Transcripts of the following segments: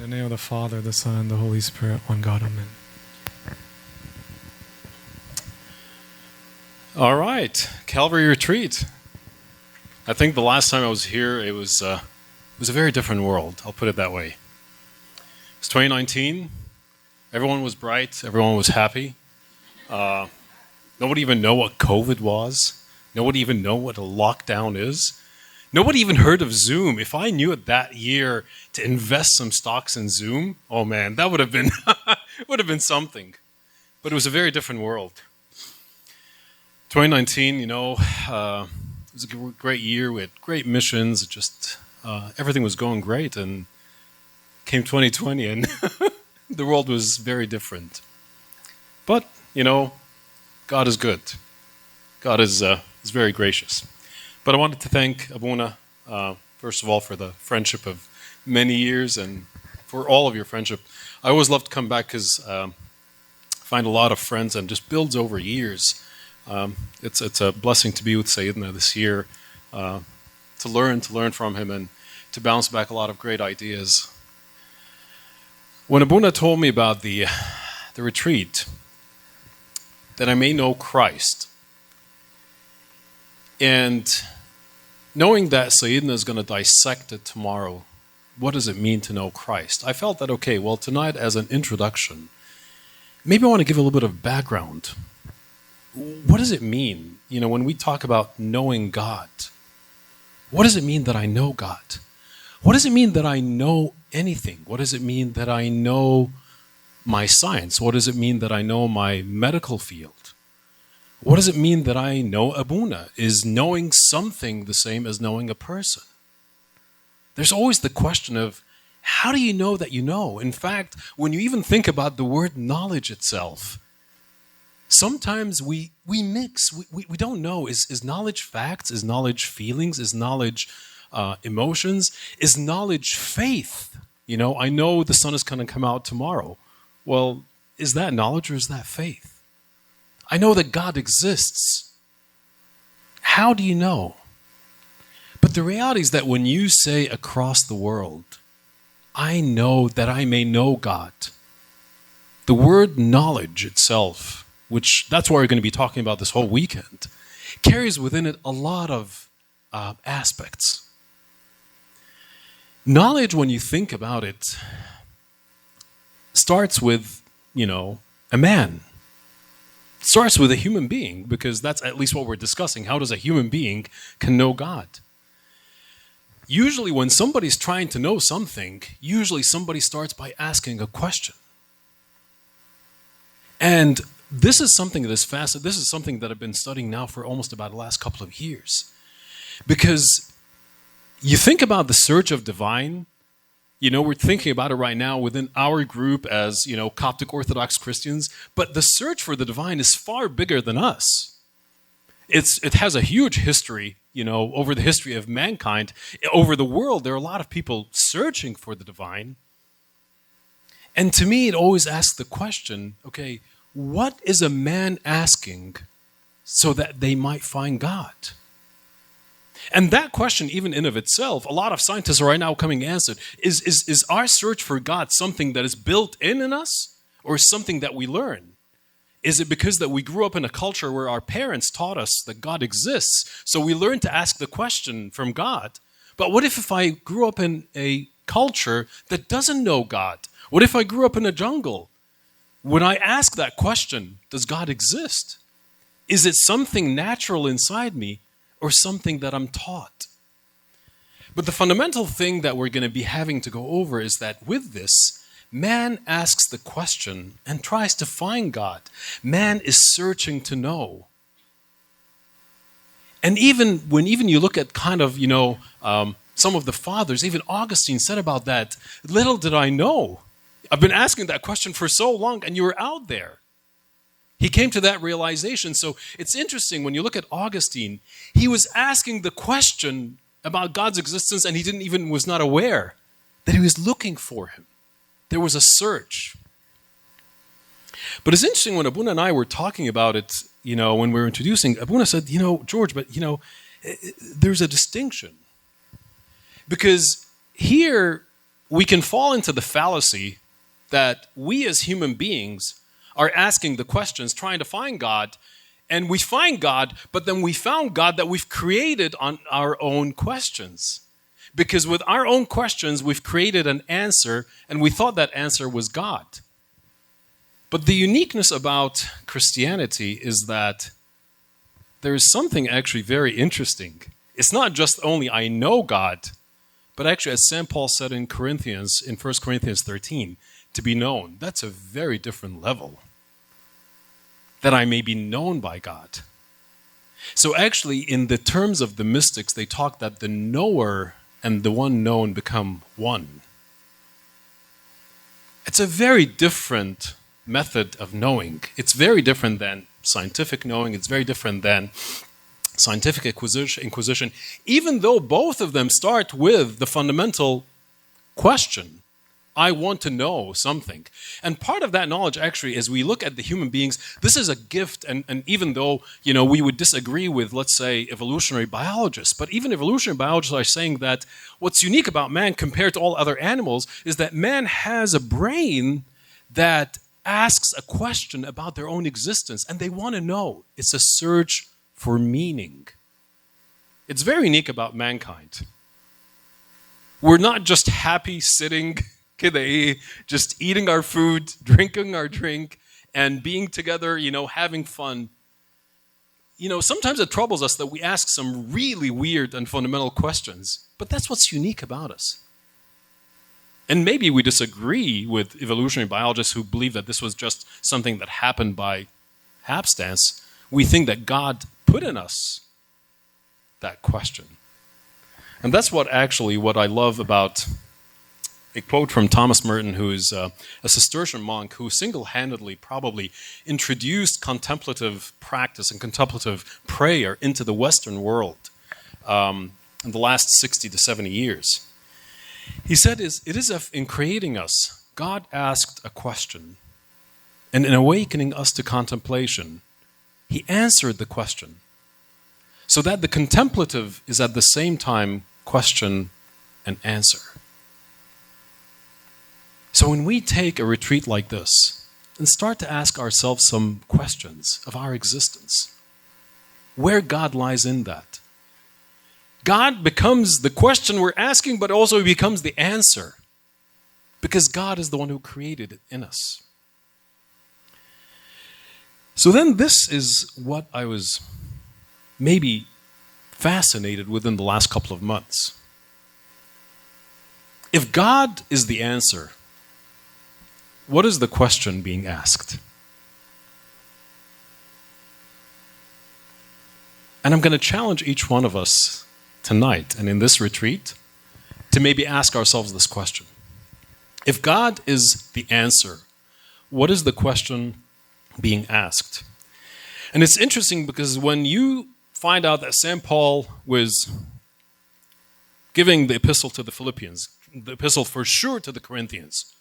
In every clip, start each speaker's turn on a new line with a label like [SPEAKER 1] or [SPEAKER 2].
[SPEAKER 1] the name of the Father, the Son, and the Holy Spirit, one God, amen. All right, Calvary Retreat. I think the last time I was here, it was a very different world. I'll put it that way. It's 2019. Everyone was bright. Everyone was happy. Nobody even know what COVID was. Nobody even know what a lockdown is. Nobody even heard of Zoom. If I knew it that year to invest some stocks in Zoom, oh man, that would have been something. But it was a very different world. 2019, it was a great year. We had great missions. Just everything was going great. And came 2020, and the world was very different. But God is good. God is very gracious. But I wanted to thank Abuna, first of all, for the friendship of many years and for all of your friendship. I always love to come back because I find a lot of friends and just builds over years. It's a blessing to be with Sayyidina this year, to learn from him and to bounce back a lot of great ideas. When Abuna told me about the retreat, that I may know Christ, and knowing that Sayyidina is going to dissect it tomorrow, what does it mean to know Christ? I felt that, okay, well, tonight as an introduction, maybe I want to give a little bit of background. What does it mean, when we talk about knowing God? What does it mean that I know God? What does it mean that I know anything? What does it mean that I know my science? What does it mean that I know my medical field? What does it mean that I know Abuna? Is knowing something the same as knowing a person? There's always the question of, how do you know that you know? In fact, when you even think about the word knowledge itself, sometimes we mix. We don't know. Is knowledge facts? Is knowledge feelings? Is knowledge emotions? Is knowledge faith? I know the sun is going to come out tomorrow. Well, is that knowledge or is that faith? I know that God exists. How do you know? But the reality is that when you say across the world, I know that I may know God, the word knowledge itself, which that's what we're going to be talking about this whole weekend, carries within it a lot of aspects. Knowledge, when you think about it, starts with, a man. It starts with a human being, because that's at least what we're discussing. How does a human being can know God? Usually when somebody's trying to know something, usually somebody starts by asking a question. And this is something that is fascinating. This is something that I've been studying now for almost about the last couple of years. Because you think about the search of divine, we're thinking about it right now within our group as, Coptic Orthodox Christians, but the search for the divine is far bigger than us. It has a huge history, over the history of mankind. Over the world, there are a lot of people searching for the divine. And to me, it always asks the question, okay, what is a man asking so that they might find God? And that question, even in of itself, a lot of scientists are right now coming to answer. Is our search for God something that is built in us, or something that we learn? Is it because that we grew up in a culture where our parents taught us that God exists, so we learned to ask the question from God? But what if I grew up in a culture that doesn't know God? What if I grew up in a jungle? When I ask that question, does God exist? Is it something natural inside me, or something that I'm taught? But the fundamental thing that we're going to be having to go over is that with this, man asks the question and tries to find God. Man is searching to know. And even when you look at kind of, some of the fathers, even Augustine said about that, little did I know. I've been asking that question for so long, and you were out there. He came to that realization. So it's interesting when you look at Augustine, he was asking the question about God's existence, and he was not aware that he was looking for him. There was a search. But it's interesting when Abuna and I were talking about it, when we were introducing, Abuna said, George, but there's a distinction. Because here we can fall into the fallacy that we as human beings are asking the questions, trying to find God, and we find God, but then we found God that we've created on our own questions. Because with our own questions, we've created an answer, and we thought that answer was God. But the uniqueness about Christianity is that there is something actually very interesting. It's not just only I know God, but actually, as St. Paul said in 1 Corinthians 13, to be known. That's a very different level. That I may be known by God. So actually, in the terms of the mystics, they talk that the knower and the one known become one. It's a very different method of knowing. It's very different than scientific knowing. It's very different than scientific inquisition, even though both of them start with the fundamental question. I want to know something. And part of that knowledge, actually, as we look at the human beings, this is a gift. And even though, we would disagree with, let's say, evolutionary biologists, but even evolutionary biologists are saying that what's unique about man compared to all other animals is that man has a brain that asks a question about their own existence, and they want to know. It's a search for meaning. It's very unique about mankind. We're not just happy sitting just eating our food, drinking our drink, and being together, having fun. Sometimes it troubles us that we ask some really weird and fundamental questions, but that's what's unique about us. And maybe we disagree with evolutionary biologists who believe that this was just something that happened by hapstance. We think that God put in us that question. And that's what I love about a quote from Thomas Merton, who is a Cistercian monk who single-handedly probably introduced contemplative practice and contemplative prayer into the Western world in the last 60 to 70 years. He said, it is if in creating us, God asked a question, and in awakening us to contemplation, he answered the question, so that the contemplative is at the same time question and answer. So when we take a retreat like this and start to ask ourselves some questions of our existence, where God lies in that, God becomes the question we're asking, but also he becomes the answer, because God is the one who created it in us. So then this is what I was maybe fascinated within the last couple of months. If God is the answer, what is the question being asked? And I'm going to challenge each one of us tonight and in this retreat to maybe ask ourselves this question. If God is the answer, what is the question being asked? And it's interesting because when you find out that St. Paul was giving the epistle to the Philippians, the epistle for sure to the Corinthians,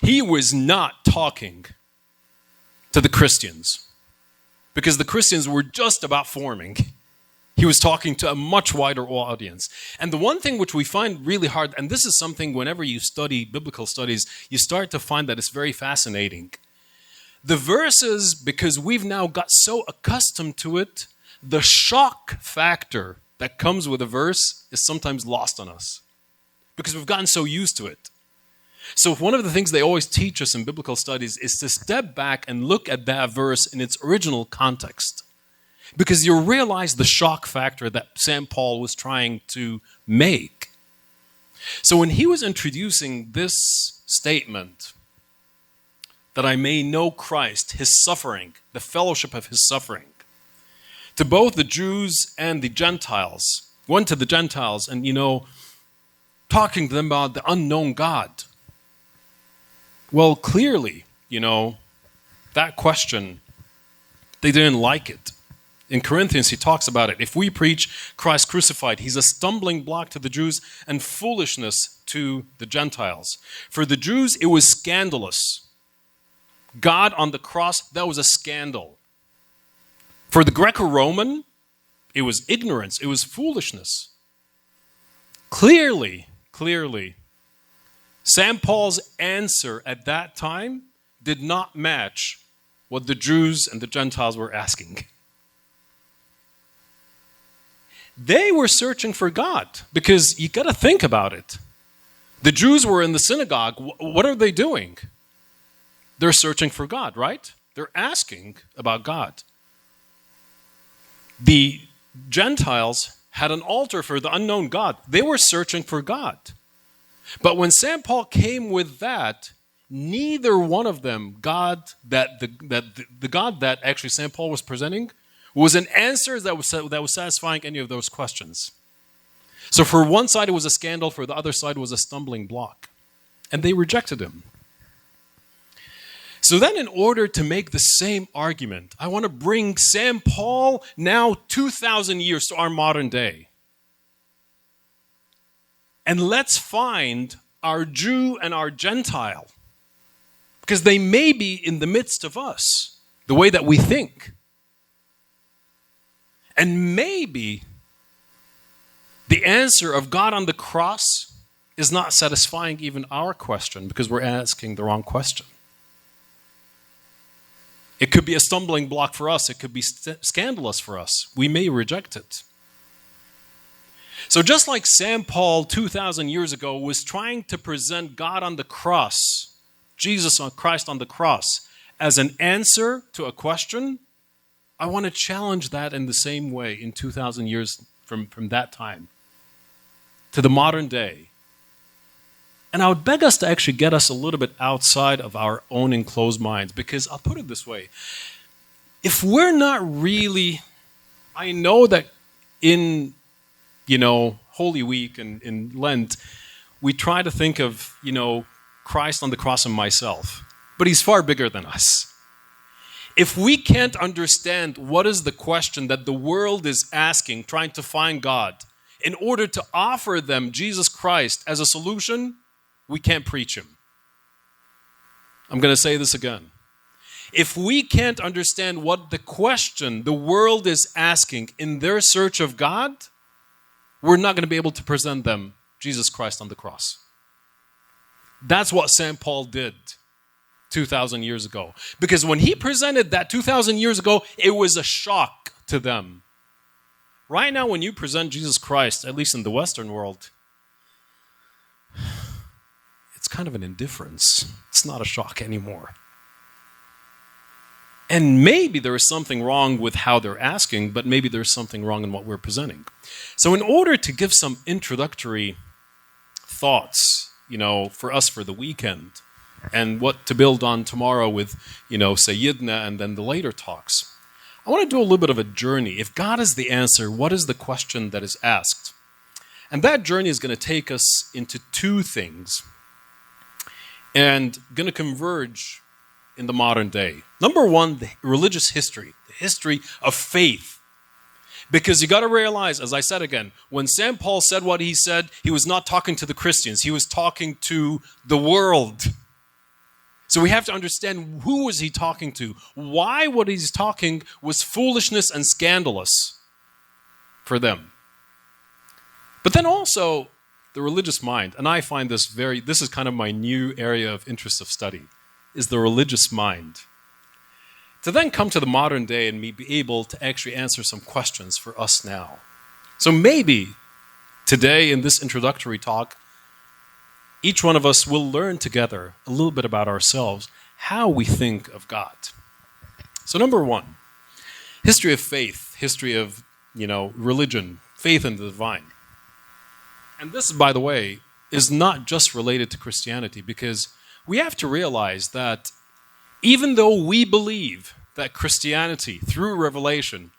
[SPEAKER 1] he was not talking to the Christians because the Christians were just about forming. He was talking to a much wider audience. And the one thing which we find really hard, and this is something whenever you study biblical studies, you start to find that it's very fascinating. The verses, because we've now got so accustomed to it, the shock factor that comes with a verse is sometimes lost on us because we've gotten so used to it. So one of the things they always teach us in biblical studies is to step back and look at that verse in its original context, because you realize the shock factor that St. Paul was trying to make. So when he was introducing this statement, that I may know Christ, his suffering, the fellowship of his suffering, to both the Jews and the Gentiles, went to the Gentiles and, talking to them about the unknown God. Well, clearly, that question, they didn't like it. In Corinthians, he talks about it. If we preach Christ crucified, he's a stumbling block to the Jews and foolishness to the Gentiles. For the Jews, it was scandalous. God on the cross, that was a scandal. For the Greco-Roman, it was ignorance, it was foolishness. Clearly, St. Paul's answer at that time did not match what the Jews and the Gentiles were asking. They were searching for God, because you got to think about it. The Jews were in the synagogue. What are they doing? They're searching for God, right? They're asking about God. The Gentiles had an altar for the unknown God. They were searching for God. But when St. Paul came with that, neither one of them, the God that actually St. Paul was presenting, was an answer that was satisfying any of those questions. So for one side it was a scandal, for the other side it was a stumbling block. And they rejected him. So then, in order to make the same argument, I want to bring St. Paul now 2,000 years to our modern day. And let's find our Jew and our Gentile, because they may be in the midst of us, the way that we think. And maybe the answer of God on the cross is not satisfying even our question, because we're asking the wrong question. It could be a stumbling block for us. It could be scandalous for us. We may reject it. So just like St. Paul 2,000 years ago was trying to present God on the cross, Jesus Christ on the cross, as an answer to a question, I want to challenge that in the same way in 2,000 years from that time to the modern day. And I would beg us to actually get us a little bit outside of our own enclosed minds, because I'll put it this way. If we're not really, I know that in, Holy Week and in Lent, we try to think of, Christ on the cross and myself. But he's far bigger than us. If we can't understand what is the question that the world is asking, trying to find God, in order to offer them Jesus Christ as a solution, we can't preach him. I'm going to say this again. If we can't understand what the question the world is asking in their search of God, we're not going to be able to present them Jesus Christ on the cross. That's what St. Paul did 2,000 years ago. Because when he presented that 2,000 years ago, it was a shock to them. Right now, when you present Jesus Christ, at least in the Western world, it's kind of an indifference. It's not a shock anymore. And maybe there is something wrong with how they're asking, but maybe there's something wrong in what we're presenting. So in order to give some introductory thoughts, for us for the weekend, and what to build on tomorrow with, Sayyidna and then the later talks, I want to do a little bit of a journey. If God is the answer, what is the question that is asked? And that journey is going to take us into two things, and going to converge in the modern day. Number one, the religious history, the history of faith. Because you got to realize, as I said again, when St. Paul said what he said, he was not talking to the Christians. He was talking to the world. So we have to understand, who was he talking to? Why what he's talking was foolishness and scandalous for them. But then also, the religious mind, and I find this is kind of my new area of interest of study, is the religious mind. To then come to the modern day and be able to actually answer some questions for us now. So maybe today in this introductory talk, each one of us will learn together a little bit about ourselves, how we think of God. So number one, history of faith, history of, religion, faith in the divine. And this, by the way, is not just related to Christianity, because we have to realize that even though we believe that Christianity, through revelation,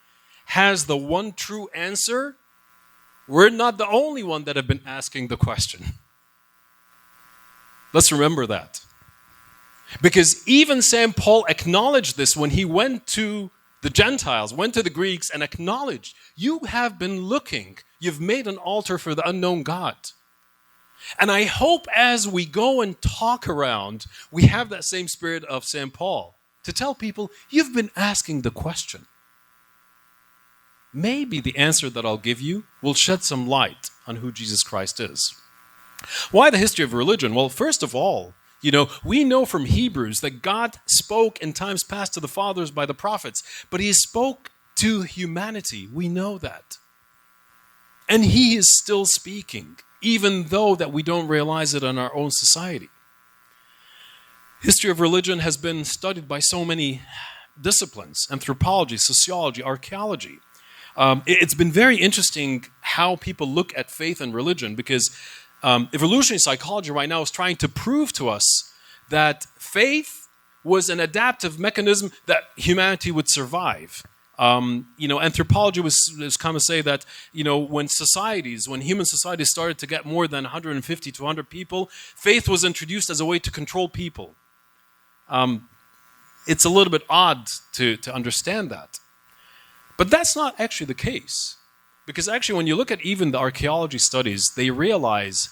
[SPEAKER 1] has the one true answer, we're not the only one that have been asking the question. Let's remember that. Because even St. Paul acknowledged this when he went to the Gentiles, went to the Greeks, and acknowledged, you have been looking, you've made an altar for the unknown God. And I hope as we go and talk around, we have that same spirit of St. Paul to tell people, you've been asking the question. Maybe the answer that I'll give you will shed some light on who Jesus Christ is. Why the history of religion? Well, first of all, we know from Hebrews that God spoke in times past to the fathers by the prophets, but he spoke to humanity. We know that. And he is still speaking, even though that we don't realize it in our own society. History of religion has been studied by so many disciplines: anthropology, sociology, archaeology. It's been very interesting how people look at faith and religion, because evolutionary psychology right now is trying to prove to us that faith was an adaptive mechanism that humanity would survive. Anthropology was kind of say that, when human societies started to get more than 150 to 100 people, faith was introduced as a way to control people. It's a little bit odd to understand that. But that's not actually the case. Because actually, when you look at even the archaeology studies, they realize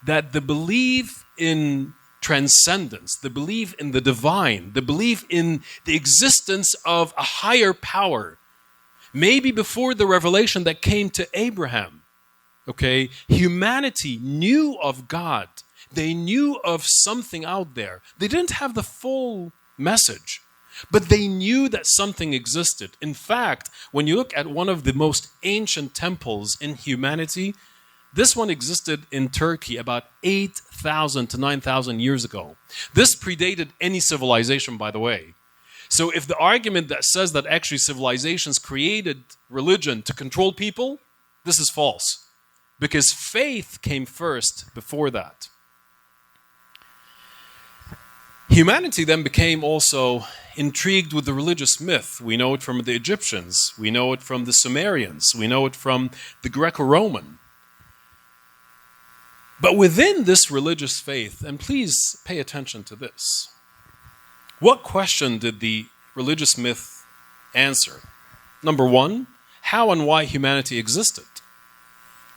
[SPEAKER 1] that the belief in transcendence, the belief in the divine, the belief in the existence of a higher power, maybe before the revelation that came to Abraham, okay, humanity knew of God. They knew of something out there. They didn't have the full message, but they knew that something existed. In fact, when you look at one of the most ancient temples in humanity, this one existed in Turkey about 8,000 to 9,000 years ago. This predated any civilization, by the way. So if the argument that says that actually civilizations created religion to control people, this is false. Because faith came first before that. Humanity then became also intrigued with the religious myth. We know it from the Egyptians. We know it from the Sumerians. We know it from the Greco-Roman. But within this religious faith, and please pay attention to this, what question did the religious myth answer? Number one, how and why humanity existed.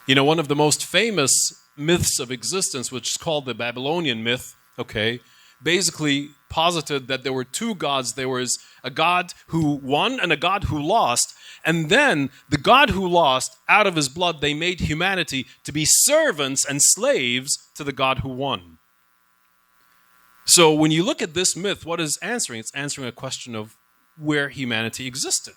[SPEAKER 1] One of the most famous myths of existence, which is called the Babylonian myth, basically posited that there were two gods. There was a God who won and a God who lost. And then the God who lost, out of his blood, they made humanity to be servants and slaves to the God who won. So when you look at this myth, what is answering? It's answering a question of where humanity existed.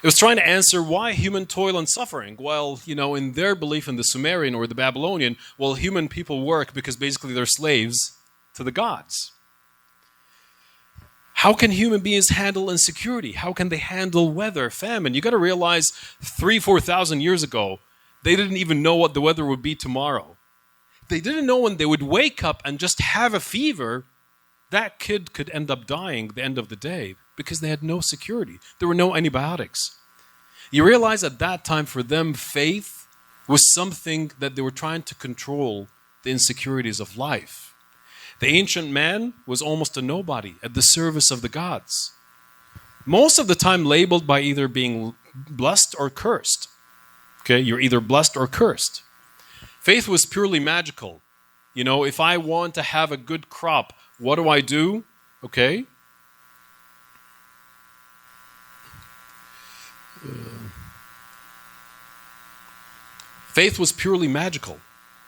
[SPEAKER 1] It was trying to answer why human toil and suffering. Well, in their belief in the Sumerian or the Babylonian, human people work because basically they're slaves to the gods. How can human beings handle insecurity? How can they handle weather, famine? You got to realize 3,000-4,000 years ago, they didn't even know what the weather would be tomorrow. They didn't know when they would wake up and just have a fever, that kid could end up dying at the end of the day because they had no security. There were no antibiotics. You realize at that time for them, faith was something that they were trying to control the insecurities of life. The ancient man was almost a nobody at the service of the gods. Most of the time labeled by either being blessed or cursed. You're either blessed or cursed. Faith was purely magical. If I want to have a good crop, what do I do? Faith was purely magical.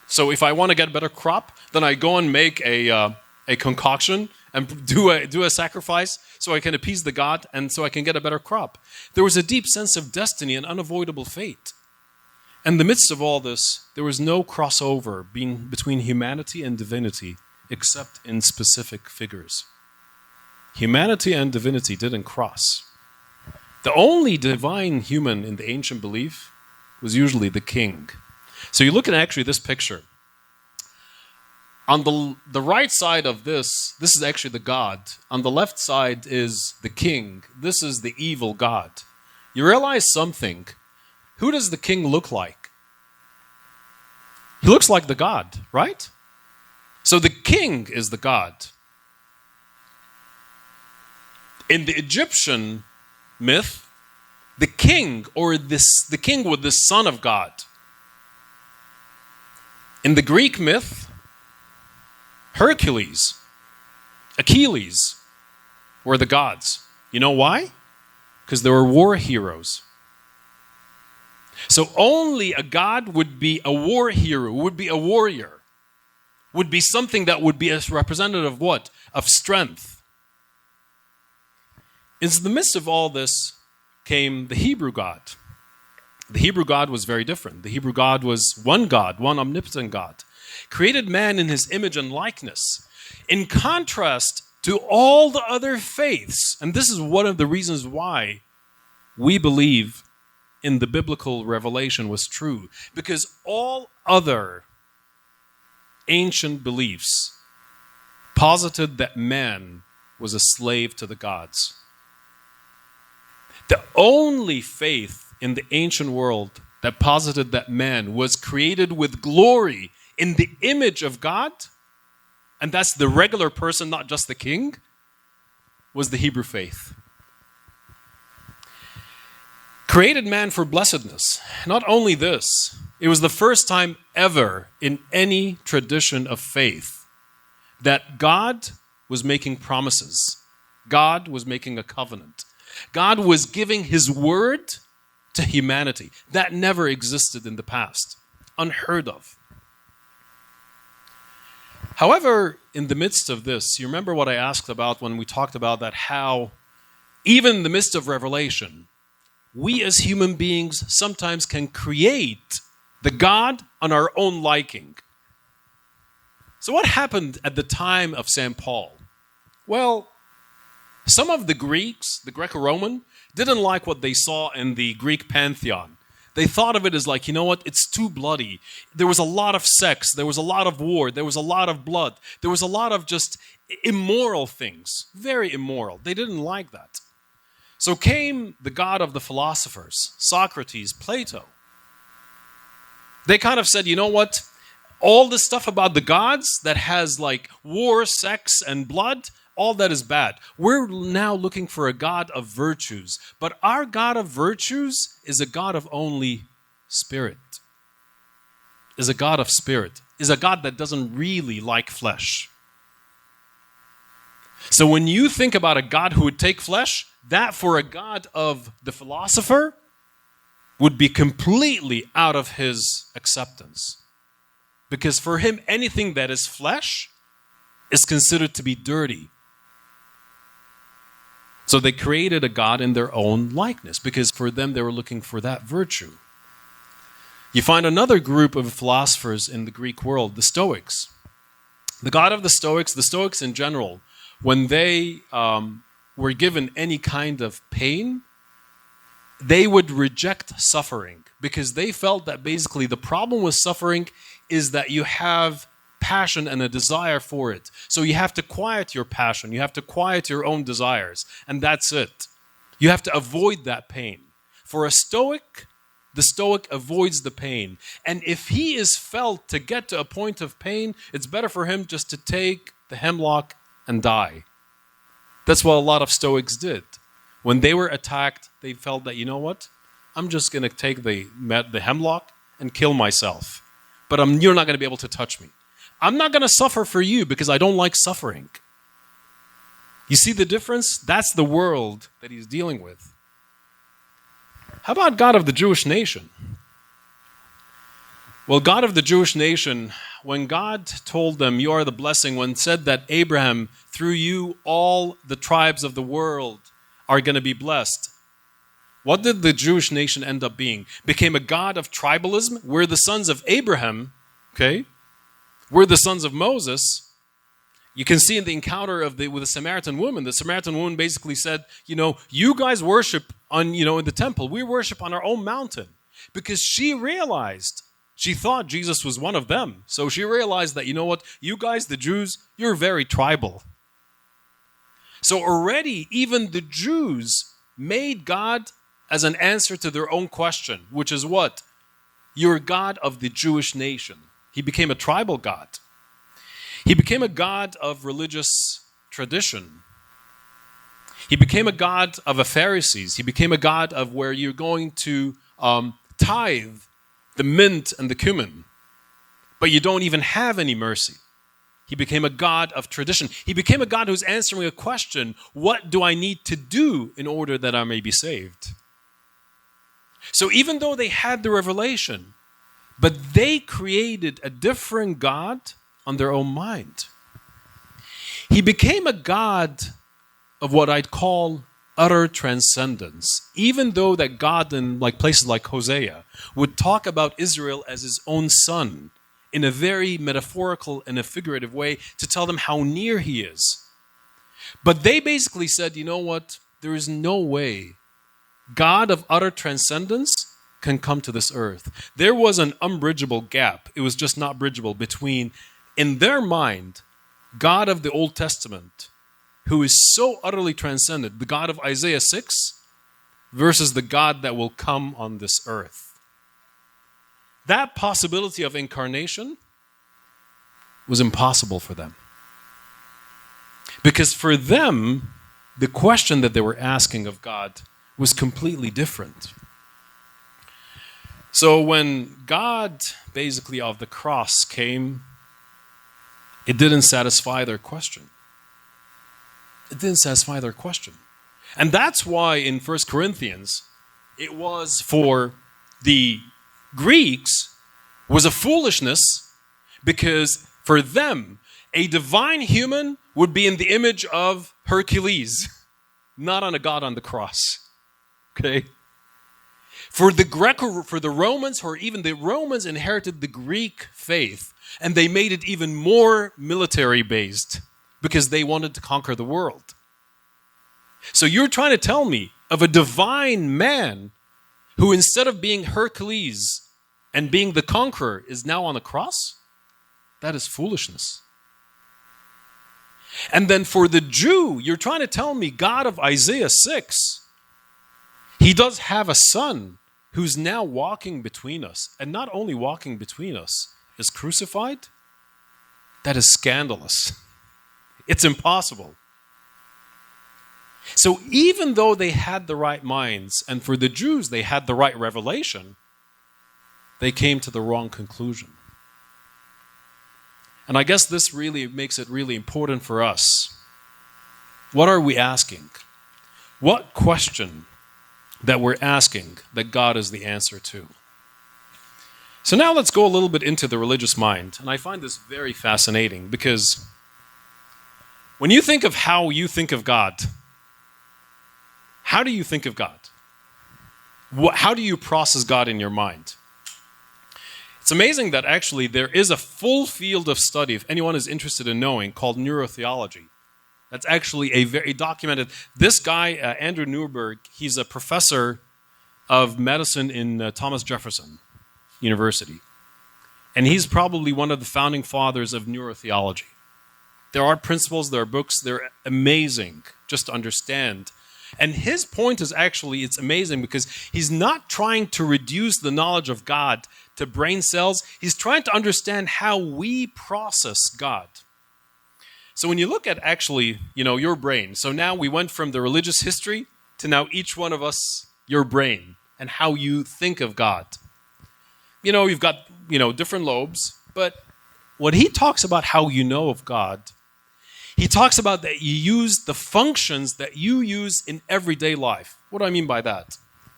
[SPEAKER 1] So if I want to get a better crop, then I go and make a concoction and do a sacrifice so I can appease the god and so I can get a better crop. There was a deep sense of destiny and unavoidable fate. In the midst of all this, there was no crossover between humanity and divinity except in specific figures. Humanity and divinity didn't cross. The only divine human in the ancient belief was usually the king. So you look at actually this picture. On the right side of this is actually the god. On the left side is the king. This is the evil god. You realize something. Who does the king look like? He looks like the god, right? So the king is the god. In the Egyptian myth, the king the king was the son of God. In the Greek myth, Hercules, Achilles were the gods. You know why? Because they were war heroes. So only a God would be a war hero, would be a warrior, would be something that would be a representative of what? Of strength. In the midst of all this came the Hebrew God. The Hebrew God was very different. The Hebrew God was one omnipotent God, created man in his image and likeness. In contrast to all the other faiths, and this is one of the reasons why we believe in the biblical revelation was true, because all other ancient beliefs posited that man was a slave to the gods. The only faith in the ancient world that posited that man was created with glory in the image of God, and that's the regular person, not just the king, was the Hebrew faith. Created man for blessedness. Not only this, it was the first time ever in any tradition of faith that God was making promises. God was making a covenant. God was giving his word to humanity. That never existed in the past. Unheard of. However, in the midst of this, you remember what I asked about when we talked about that, how even in the midst of revelation, we as human beings sometimes can create the God on our own liking. So what happened at the time of St. Paul? Well, some of the Greeks, the Greco-Roman, didn't like what they saw in the Greek pantheon. They thought of it as like, you know what, it's too bloody. There was a lot of sex, there was a lot of war, there was a lot of blood, there was a lot of just immoral things, very immoral. They didn't like that. So came the god of the philosophers, Socrates, Plato. They kind of said, you know what, all this stuff about the gods that has like war, sex, and blood, all that is bad. We're now looking for a God of virtues. But our God of virtues is a God of only spirit. Is a God of spirit. Is a God that doesn't really like flesh. So when you think about a God who would take flesh, that for a God of the philosopher would be completely out of his acceptance. Because for him, anything that is flesh is considered to be dirty. So they created a God in their own likeness, because for them they were looking for that virtue. You find another group of philosophers in the Greek world, the Stoics. The God of the Stoics in general, when they were given any kind of pain, they would reject suffering, because they felt that basically the problem with suffering is that you have passion and a desire for it. So you have to quiet your passion. You have to quiet your own desires. And that's it. You have to avoid that pain. For a Stoic, the Stoic avoids the pain. And if he is felt to get to a point of pain, it's better for him just to take the hemlock and die. That's what a lot of Stoics did. When they were attacked, they felt that, you know what? I'm just going to take the hemlock and kill myself. But you're not going to be able to touch me. I'm not going to suffer for you because I don't like suffering. You see the difference? That's the world that he's dealing with. How about God of the Jewish nation? Well, God of the Jewish nation, when God told them, you are the blessing, when said that Abraham, through you, all the tribes of the world are going to be blessed. What did the Jewish nation end up being? Became a God of tribalism. We're the sons of Abraham, okay? We're the sons of Moses. You can see in the encounter with the Samaritan woman, the Samaritan woman basically said, you guys worship in the temple. We worship on our own mountain. Because she thought Jesus was one of them. So she realized that, you guys, the Jews, you're very tribal. So already, even the Jews made God as an answer to their own question, which is what? You're God of the Jewish nation. He became a tribal God. He became a God of religious tradition. He became a God of a Pharisees. He became a God of where you're going to tithe the mint and the cumin, but you don't even have any mercy. He became a God of tradition. He became a God who's answering a question, what do I need to do in order that I may be saved? So even though they had the revelation, but they created a different God on their own mind. He became a God of what I'd call utter transcendence, even though that God in places like Hosea would talk about Israel as his own son in a very metaphorical and a figurative way to tell them how near he is. But they basically said, you know what? There is no way God of utter transcendence can come to this earth. There was an unbridgeable gap. It was just not bridgeable between, in their mind, God of the Old Testament, who is so utterly transcendent, the God of Isaiah 6, versus the God that will come on this earth. That possibility of incarnation was impossible for them. Because for them, the question that they were asking of God was completely different. So when God basically of the cross came, it didn't satisfy their question. It didn't satisfy their question. And that's why in 1 Corinthians, it was for the Greeks was a foolishness, because for them, a divine human would be in the image of Hercules, not on a God on the cross. Okay? For the Romans, or even the Romans inherited the Greek faith, and they made it even more military-based because they wanted to conquer the world. So you're trying to tell me of a divine man who, instead of being Hercules and being the conqueror, is now on the cross? That is foolishness. And then for the Jew, you're trying to tell me God of Isaiah 6, he does have a son who's now walking between us, and not only walking between us, is crucified? That is scandalous. It's impossible. So even though they had the right minds, and for the Jews they had the right revelation, they came to the wrong conclusion. And I guess this really makes it really important for us. What are we asking? What question that we're asking that God is the answer to? So now let's go a little bit into the religious mind. And I find this very fascinating, because when you think of how you think of God, how do you think of God? How do you process God in your mind? It's amazing that actually there is a full field of study, if anyone is interested in knowing, called neurotheology. That's actually a very documented. This guy, Andrew Newberg, he's a professor of medicine in Thomas Jefferson University. And he's probably one of the founding fathers of neurotheology. There are principles, there are books, they're amazing just to understand. And his point is actually, it's amazing because he's not trying to reduce the knowledge of God to brain cells. He's trying to understand how we process God. So when you look at actually, your brain, so now we went from the religious history to now each one of us, your brain, and how you think of God. You've got, different lobes, but when he talks about how you know of God, he talks about that you use the functions that you use in everyday life. What do I mean by that?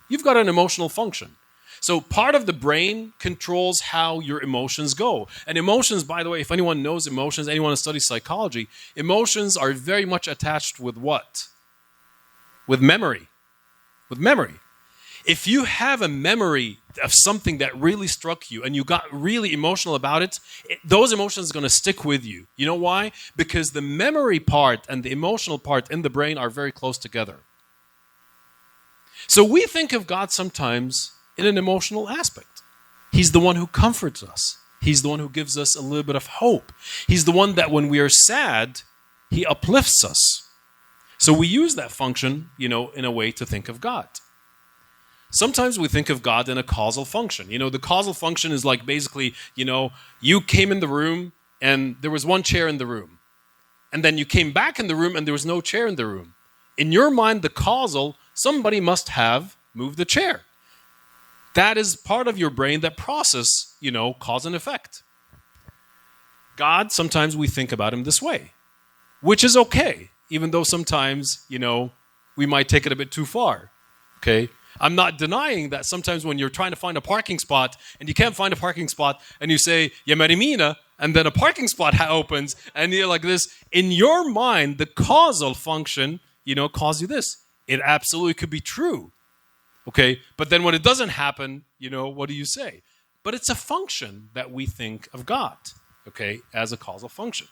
[SPEAKER 1] You've got an emotional function. So part of the brain controls how your emotions go. And emotions, by the way, if anyone knows emotions, anyone who studies psychology, emotions are very much attached with what? With memory. With memory. If you have a memory of something that really struck you and you got really emotional about it, those emotions are going to stick with you. You know why? Because the memory part and the emotional part in the brain are very close together. So we think of God sometimes in an emotional aspect. He's the one who comforts us. He's the one who gives us a little bit of hope. He's the one that when we are sad, he uplifts us. So we use that function, in a way to think of God. Sometimes we think of God in a causal function. The causal function is like basically, you came in the room and there was one chair in the room. And then you came back in the room and there was no chair in the room. In your mind, the causal, somebody must have moved the chair. That is part of your brain that process, cause and effect. God, sometimes we think about him this way, which is okay, even though sometimes, we might take it a bit too far, okay? I'm not denying that sometimes when you're trying to find a parking spot and you can't find a parking spot and you say, Ya Marimina, and then a parking spot opens and you're like this, in your mind, the causal function, calls you this. It absolutely could be true. Okay, but then when it doesn't happen, what do you say? But it's a function that we think of God, okay, as a causal function.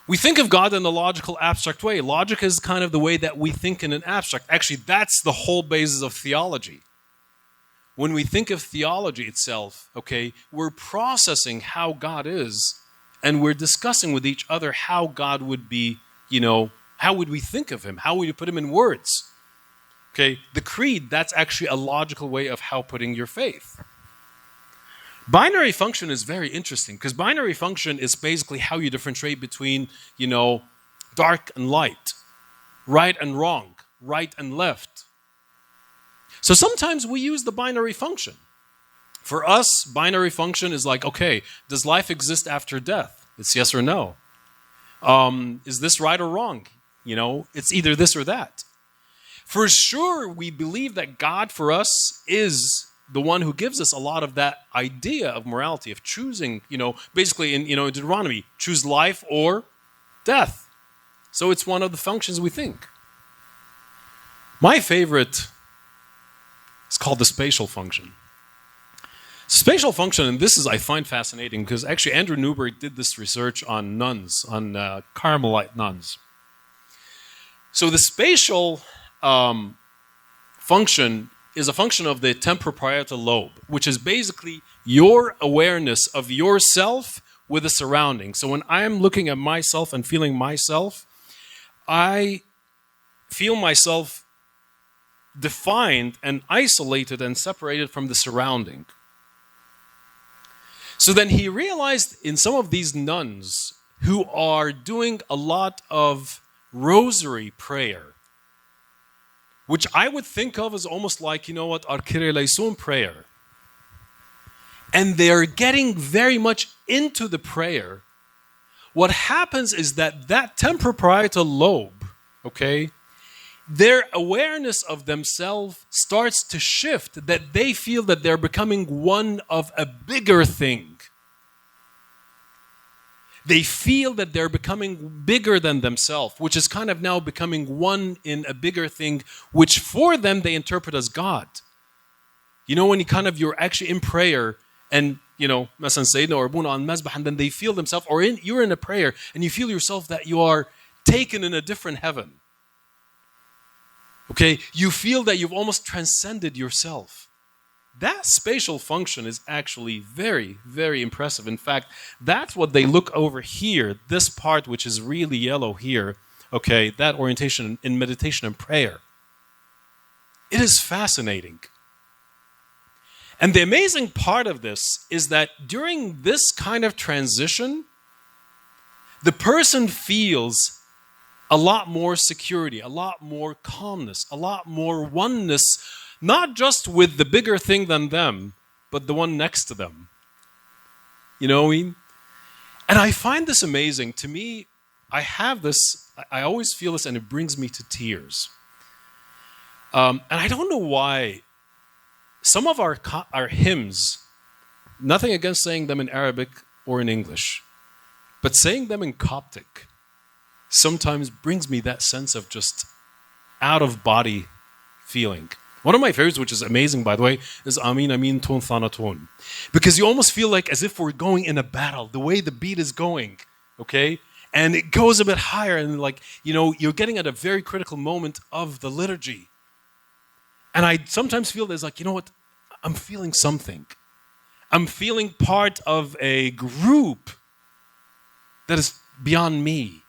[SPEAKER 1] We think of God in a logical, abstract way. Logic is kind of the way that we think in an abstract. Actually, that's the whole basis of theology. When we think of theology itself, okay, we're processing how God is, and we're discussing with each other how God would be, how would we think of him? How would you put him in words? Okay, the creed, that's actually a logical way of how putting your faith. Binary function is very interesting because binary function is basically how you differentiate between, dark and light, right and wrong, right and left. So sometimes we use the binary function. For us, binary function is like, okay, does life exist after death? It's yes or no. Is this right or wrong? It's either this or that. For sure, we believe that God for us is the one who gives us a lot of that idea of morality, of choosing, basically in Deuteronomy, choose life or death. So it's one of the functions we think. My favorite is called the spatial function. Spatial function, and this is, I find fascinating, because actually Andrew Newberg did this research on nuns, on Carmelite nuns. So the spatial function is a function of the temporoparietal lobe, which is basically your awareness of yourself with the surrounding. So when I'm looking at myself and feeling myself, I feel myself defined and isolated and separated from the surrounding. So then he realized in some of these nuns who are doing a lot of rosary prayer, which I would think of as almost like, our Kyrie eleison prayer. And they're getting very much into the prayer. What happens is that temporoparietal lobe, okay, their awareness of themselves starts to shift, that they feel that they're becoming one of a bigger thing. They feel that they're becoming bigger than themselves, which is kind of now becoming one in a bigger thing, which for them they interpret as God. When you're actually in prayer and, مثلا سيدنا or Abuna on Mezbah, and then they feel themselves, or you're in a prayer and you feel yourself that you are taken in a different heaven. Okay, you feel that you've almost transcended yourself. That spatial function is actually very, very impressive. In fact, that's what they look over here, this part which is really yellow here, okay, that orientation in meditation and prayer. It is fascinating. And the amazing part of this is that during this kind of transition, the person feels a lot more security, a lot more calmness, a lot more oneness, not just with the bigger thing than them, but the one next to them. You know what I mean? And I find this amazing. To me, I have this, I always feel this, and it brings me to tears. And I don't know why. Some of our hymns, nothing against saying them in Arabic or in English, but saying them in Coptic sometimes brings me that sense of just out-of-body feeling. One of my favorites, which is amazing, by the way, is Amin Amin Ton Thanaton. Because you almost feel like as if we're going in a battle, the way the beat is going, okay? And it goes a bit higher, and you're getting at a very critical moment of the liturgy. And I sometimes feel there's what? I'm feeling something. I'm feeling part of a group that is beyond me.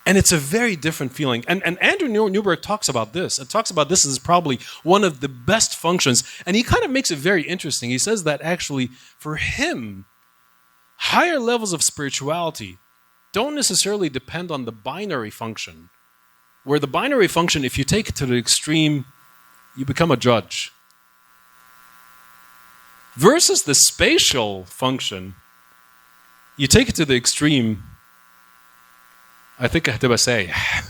[SPEAKER 1] And it's a very different feeling. And Andrew Newberg talks about this. It talks about this as probably one of the best functions. And he kind of makes it very interesting. He says that actually, for him, higher levels of spirituality don't necessarily depend on the binary function. Where the binary function, if you take it to the extreme, you become a judge. Versus the spatial function, you take it to the extreme, I think هتبقى سايح.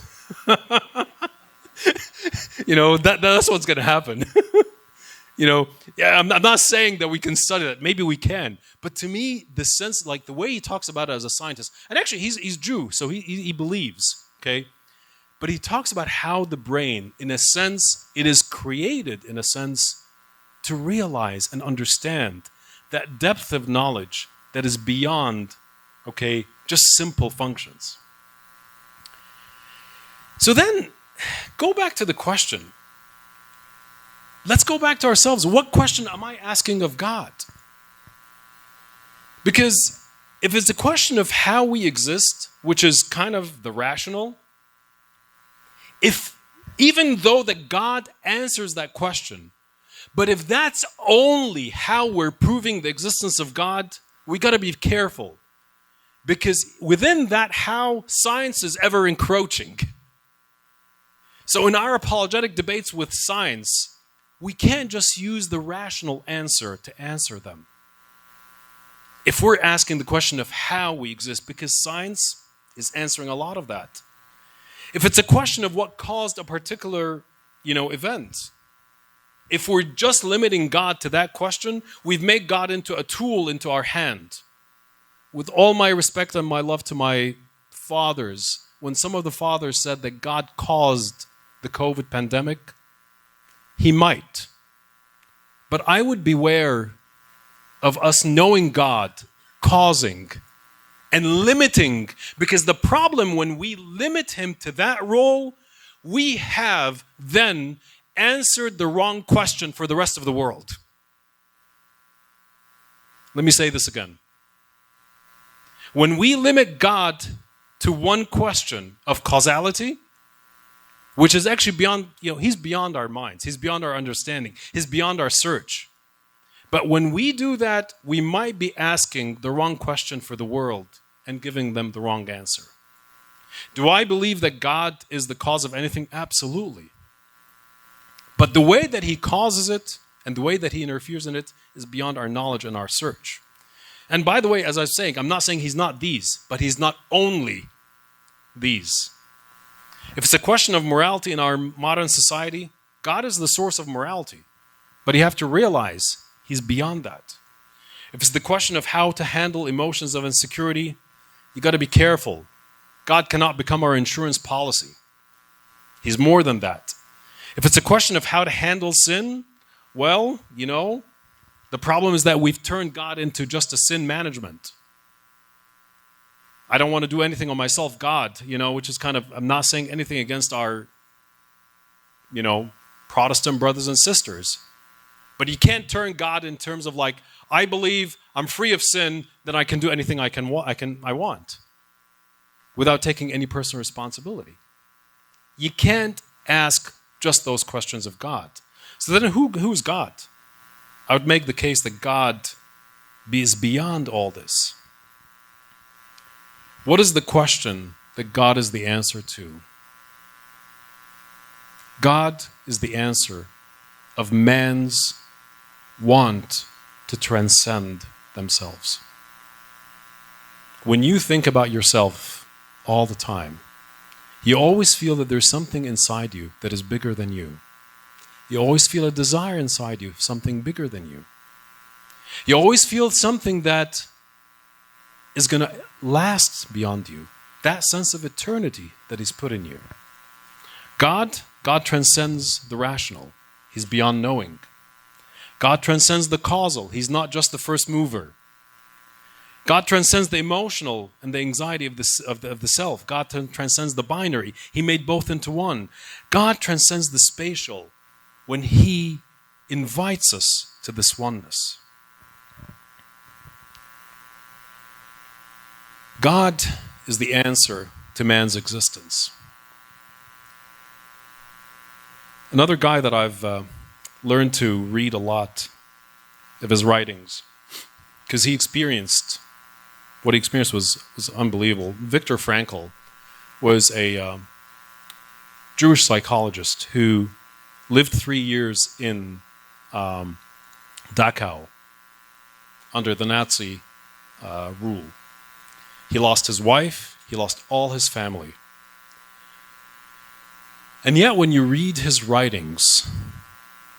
[SPEAKER 1] That's what's going to happen. I'm not saying that we can study that. Maybe we can. But to me, the sense, like the way he talks about it as a scientist, and actually he's Jew, so he believes, okay? But he talks about how the brain, in a sense, it is created, in a sense, to realize and understand that depth of knowledge that is beyond, okay, just simple functions. So then, go back to the question. Let's go back to ourselves. What question am I asking of God? Because if it's a question of how we exist, which is kind of the rational, if even though that God answers that question, but if that's only how we're proving the existence of God, we got to be careful. Because within that, how science is ever encroaching. So in our apologetic debates with science, we can't just use the rational answer to answer them. If we're asking the question of how we exist, because science is answering a lot of that. If it's a question of what caused a particular, event, if we're just limiting God to that question, we've made God into a tool into our hand. With all my respect and my love to my fathers, when some of the fathers said that God caused the COVID pandemic, he might. But I would beware of us knowing God causing and limiting, because the problem when we limit him to that role, we have then answered the wrong question for the rest of the world. Let me say this again. When we limit God to one question of causality, which is actually beyond, he's beyond our minds. He's beyond our understanding. He's beyond our search. But when we do that, we might be asking the wrong question for the world and giving them the wrong answer. Do I believe that God is the cause of anything? Absolutely. But the way that he causes it and the way that he interferes in it is beyond our knowledge and our search. And by the way, as I was saying, I'm not saying he's not these, but he's not only these. If it's a question of morality in our modern society, God is the source of morality. But you have to realize he's beyond that. If it's the question of how to handle emotions of insecurity, you got to be careful. God cannot become our insurance policy. He's more than that. If it's a question of how to handle sin, well, the problem is that we've turned God into just a sin management. I don't want to do anything on myself, God, which is kind of, I'm not saying anything against our, Protestant brothers and sisters. But you can't turn God in terms of like, I believe I'm free of sin, then I can do anything I want without taking any personal responsibility. You can't ask just those questions of God. So then who's God? I would make the case that God is beyond all this. What is the question that God is the answer to? God is the answer of man's want to transcend themselves. When you think about yourself all the time, you always feel that there's something inside you that is bigger than you. You always feel a desire inside you, something bigger than you. You always feel something that is going to last beyond you. That sense of eternity that he's put in you. God transcends the rational. He's beyond knowing. God transcends the causal. He's not just the first mover. God transcends the emotional and the anxiety of the self. God transcends the binary. He made both into one. God transcends the spatial when he invites us to this oneness. God is the answer to man's existence. Another guy that I've learned to read a lot of his writings, because what he experienced was unbelievable. Viktor Frankl was a Jewish psychologist who lived 3 years in Dachau under the Nazi rule. He lost his wife, he lost all his family. And yet when you read his writings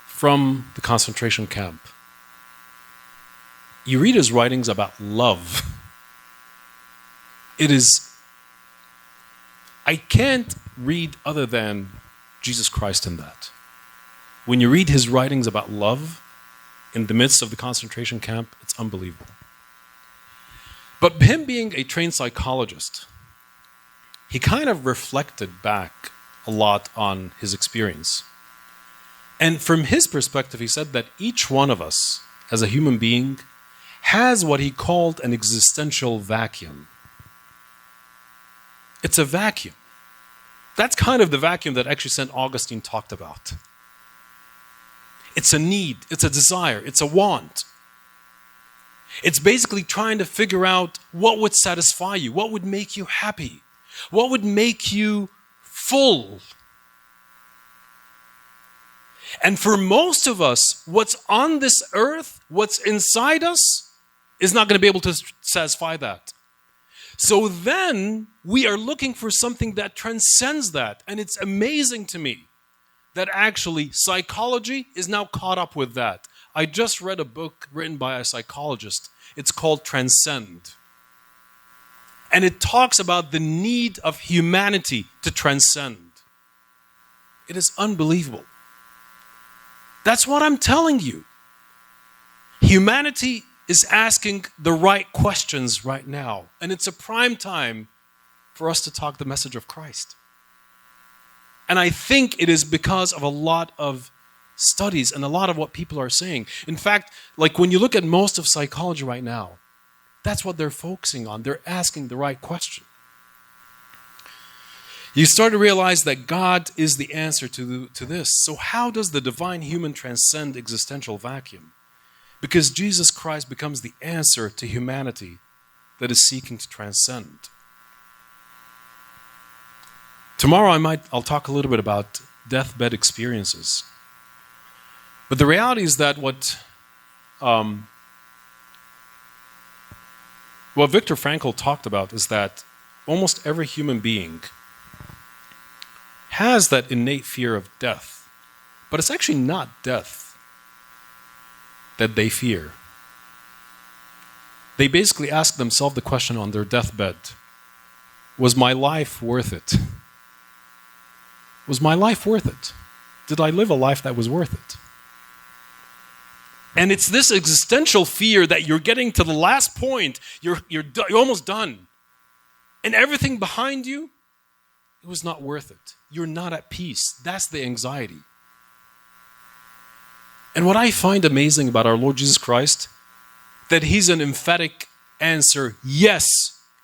[SPEAKER 1] from the concentration camp, you read his writings about love. I can't read other than Jesus Christ in that. When you read his writings about love in the midst of the concentration camp, it's unbelievable. But him being a trained psychologist, he kind of reflected back a lot on his experience. And from his perspective, he said that each one of us, as a human being, has what he called an existential vacuum. It's a vacuum. That's kind of the vacuum that actually St. Augustine talked about. It's a need, it's a desire, it's a want. It's basically trying to figure out what would satisfy you, what would make you happy, what would make you full. And for most of us, what's on this earth, what's inside us, is not going to be able to satisfy that. So then we are looking for something that transcends that. And it's amazing to me that actually psychology is now caught up with that. I just read a book written by a psychologist. It's called Transcend. And it talks about the need of humanity to transcend. It is unbelievable. That's what I'm telling you. Humanity is asking the right questions right now. And it's a prime time for us to talk the message of Christ. And I think it is because of a lot of studies and a lot of what people are saying. In fact, like when you look at most of psychology right now, that's what they're focusing on. They're asking the right question. You start to realize that God is the answer to this. So how does the divine human transcend existential vacuum? Because Jesus Christ becomes the answer to humanity that is seeking to transcend. Tomorrow I'll talk a little bit about deathbed experiences. But the reality is that what Viktor Frankl talked about is that almost every human being has that innate fear of death. But it's actually not death that they fear. They basically ask themselves the question on their deathbed, was my life worth it? Was my life worth it? Did I live a life that was worth it? And it's this existential fear that you're getting to the last point, you're almost done. And everything behind you, it was not worth it. You're not at peace. That's the anxiety. And what I find amazing about our Lord Jesus Christ, that he's an emphatic answer, yes,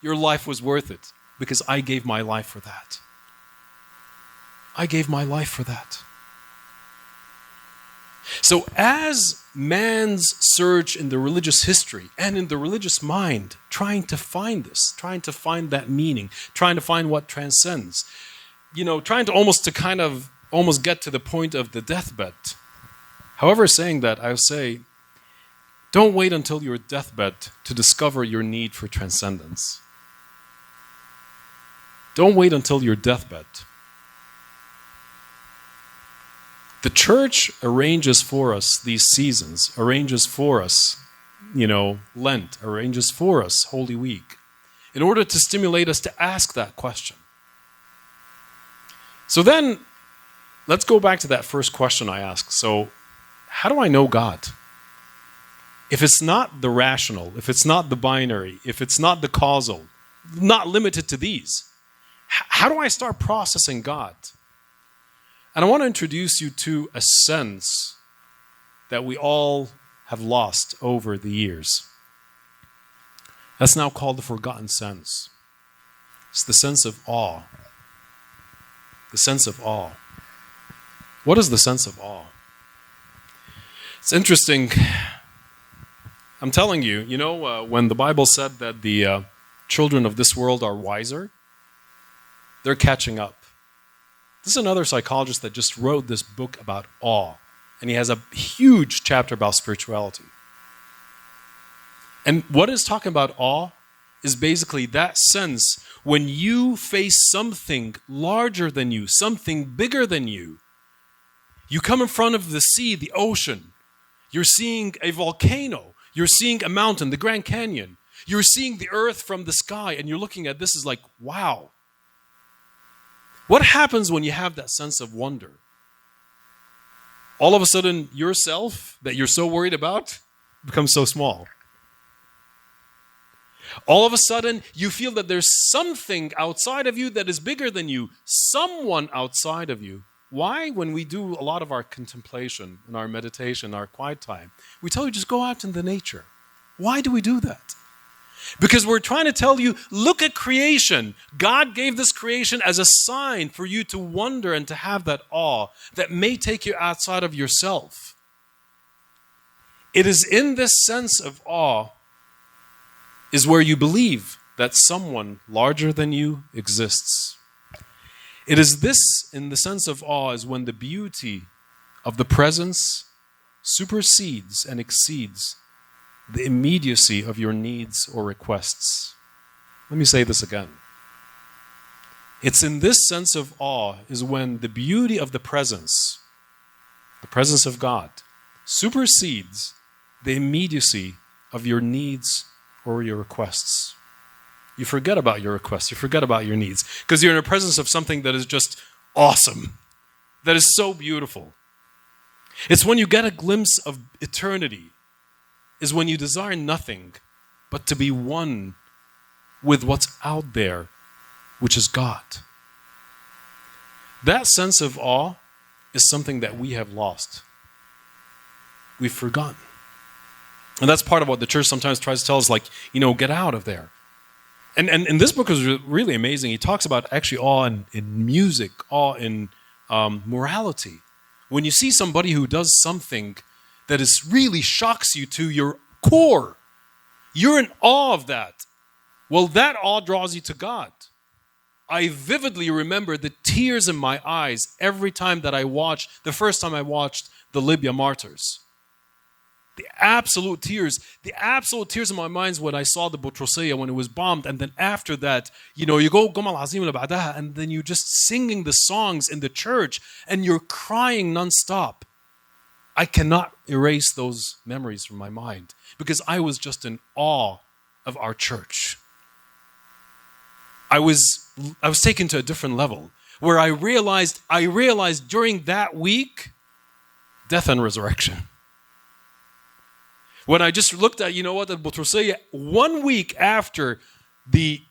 [SPEAKER 1] your life was worth it, because I gave my life for that. I gave my life for that. So as man's search in the religious history and in the religious mind, trying to find this, trying to find that meaning, trying to find what transcends, trying to almost get to the point of the deathbed. However, saying that, I would say, don't wait until your deathbed to discover your need for transcendence. Don't wait until your deathbed. The church arranges for us these seasons, arranges for us, Lent, arranges for us Holy Week, in order to stimulate us to ask that question. So then, let's go back to that first question I asked. So, how do I know God? If it's not the rational, if it's not the binary, if it's not the causal, not limited to these, how do I start processing God? And I want to introduce you to a sense that we all have lost over the years. That's now called the forgotten sense. It's the sense of awe. The sense of awe. What is the sense of awe? It's interesting. I'm telling you, when the Bible said that the children of this world are wiser, they're catching up. This is another psychologist that just wrote this book about awe. And he has a huge chapter about spirituality. And what is talking about awe is basically that sense when you face something larger than you, something bigger than you. You come in front of the sea, the ocean. You're seeing a volcano. You're seeing a mountain, the Grand Canyon. You're seeing the earth from the sky, and you're looking at this as like, wow. What happens when you have that sense of wonder? All of a sudden, yourself that you're so worried about becomes so small. All of a sudden, you feel that there's something outside of you that is bigger than you, someone outside of you. Why? When we do a lot of our contemplation and our meditation, our quiet time, we tell you just go out in the nature. Why do we do that? Because we're trying to tell you, look at creation. God gave this creation as a sign for you to wonder and to have that awe that may take you outside of yourself. It is in this sense of awe is where you believe that someone larger than you exists. It is this, in the sense of awe, is when the beauty of the presence supersedes and exceeds the immediacy of your needs or requests. Let me say this again. It's in this sense of awe is when the beauty of the presence of God, supersedes the immediacy of your needs or your requests. You forget about your requests, you forget about your needs, because you're in the presence of something that is just awesome, that is so beautiful. It's when you get a glimpse of eternity, is when you desire nothing but to be one with what's out there, which is God. That sense of awe is something that we have lost. We've forgotten. And that's part of what the church sometimes tries to tell us, like, get out of there. And this book is really amazing. He talks about actually awe in music, awe in morality. When you see somebody who does something that is really shocks you to your core, you're in awe of that. Well, that awe draws you to God. I vividly remember the tears in my eyes every time that the first time I watched the Libya martyrs. The absolute tears in my mind when I saw the Butrosaya when it was bombed, and then after that, you go Gomal Azim al-Ba'daha, and then you're just singing the songs in the church, and you're crying nonstop. I cannot erase those memories from my mind because I was just in awe of our church. I was taken to a different level where I realized during that week, death and resurrection. When I just looked at, the Butrosaya, 1 week after the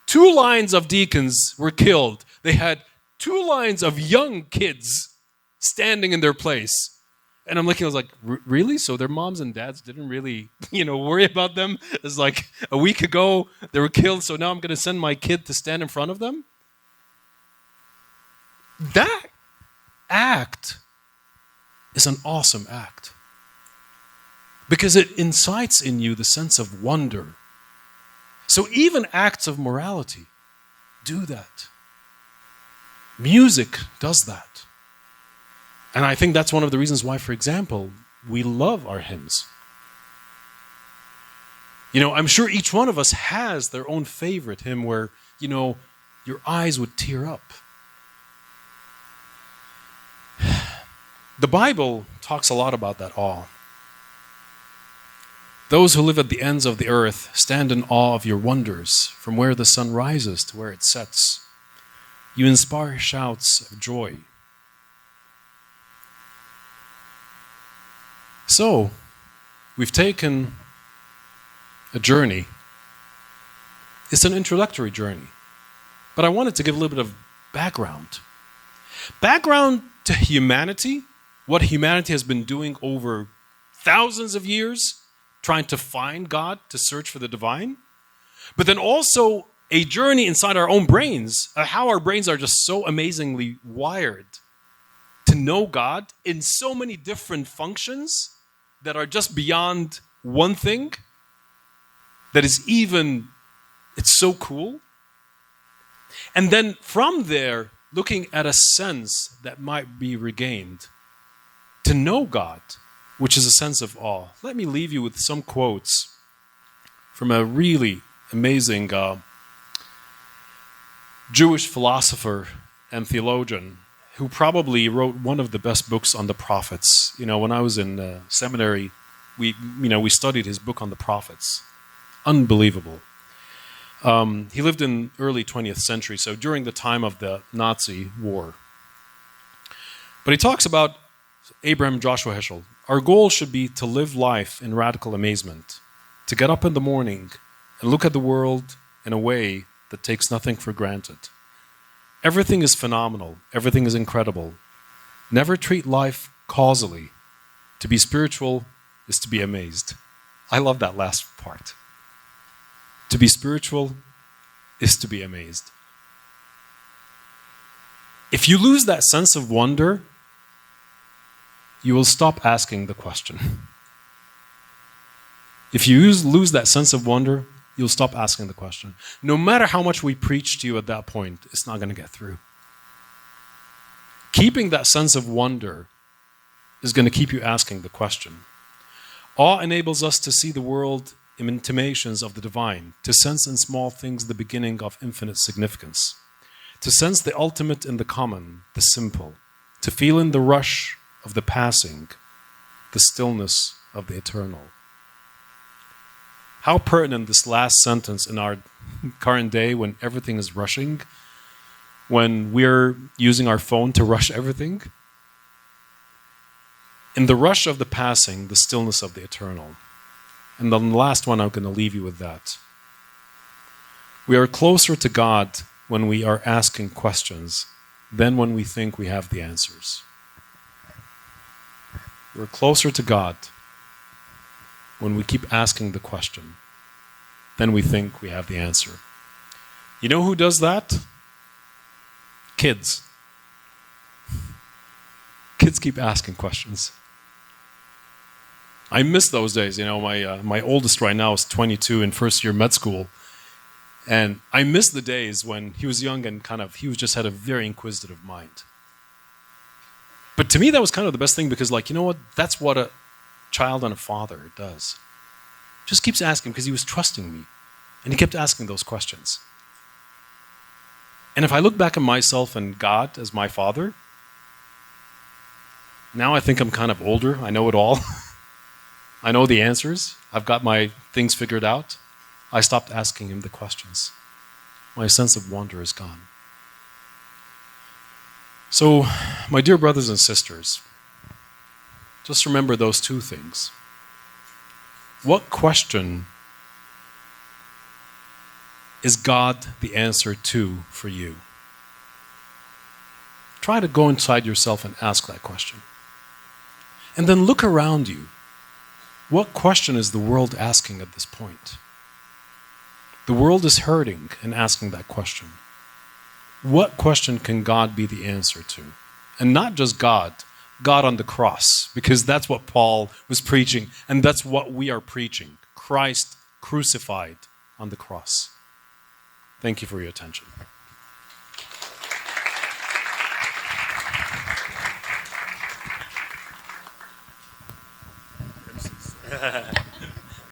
[SPEAKER 1] 2 lines of deacons were killed, they had 2 lines of young kids standing in their place. And I'm looking, I was like, really? So their moms and dads didn't really, worry about them? It's like a week ago they were killed, so now I'm going to send my kid to stand in front of them? That act is an awesome act. Because it incites in you the sense of wonder. So even acts of morality do that. Music does that. And I think that's one of the reasons why, for example, we love our hymns. I'm sure each one of us has their own favorite hymn where, your eyes would tear up. The Bible talks a lot about that awe. Those who live at the ends of the earth stand in awe of your wonders, from where the sun rises to where it sets. You inspire shouts of joy. So, we've taken a journey. It's an introductory journey. But I wanted to give a little bit of background. Background to humanity, what humanity has been doing over thousands of years, trying to find God, to search for the divine. But then also a journey inside our own brains, how our brains are just so amazingly wired to know God in so many different functions that are just beyond one thing, that is it's so cool. And then from there, looking at a sense that might be regained to know God, which is a sense of awe. Let me leave you with some quotes from a really amazing Jewish philosopher and theologian who probably wrote one of the best books on the prophets. You know, when I was in seminary, we studied his book on the prophets. Unbelievable. He lived in early 20th century, so during the time of the Nazi war. But he talks about Abraham Joshua Heschel. Our goal should be to live life in radical amazement, to get up in the morning and look at the world in a way that takes nothing for granted. Everything is phenomenal. Everything is incredible. Never treat life causally. To be spiritual is to be amazed. I love that last part. To be spiritual is to be amazed. If you lose that sense of wonder, you will stop asking the question. If you lose that sense of wonder, you'll stop asking the question. No matter how much we preach to you at that point, it's not going to get through. Keeping that sense of wonder is going to keep you asking the question. Awe enables us to see the world in intimations of the divine, to sense in small things the beginning of infinite significance, to sense the ultimate in the common, the simple, to feel in the rush of the passing, the stillness of the eternal. How pertinent this last sentence in our current day when everything is rushing, when we're using our phone to rush everything. In the rush of the passing, the stillness of the eternal. And the last one, I'm going to leave you with that. We are closer to God when we are asking questions than when we think we have the answers. We're closer to God when we keep asking the question than we think we have the answer. You know who does that? Kids. Kids keep asking questions. I miss those days. You know, my oldest right now is 22 in first year med school. And I miss the days when he was young and he was just had a very inquisitive mind. But to me, that was kind of the best thing because, you know what? That's what a child and a father does. Just keeps asking because he was trusting me. And he kept asking those questions. And if I look back at myself and God as my father, now I think I'm kind of older. I know it all. I know the answers. I've got my things figured out. I stopped asking him the questions. My sense of wonder is gone. So, my dear brothers and sisters, just remember those two things. What question is God the answer to for you? Try to go inside yourself and ask that question. And then look around you. What question is the world asking at this point? The world is hurting and asking that question. What question can God be the answer to? And not just God, God on the cross, because that's what Paul was preaching, and that's what we are preaching. Christ crucified on the cross. Thank you for your attention.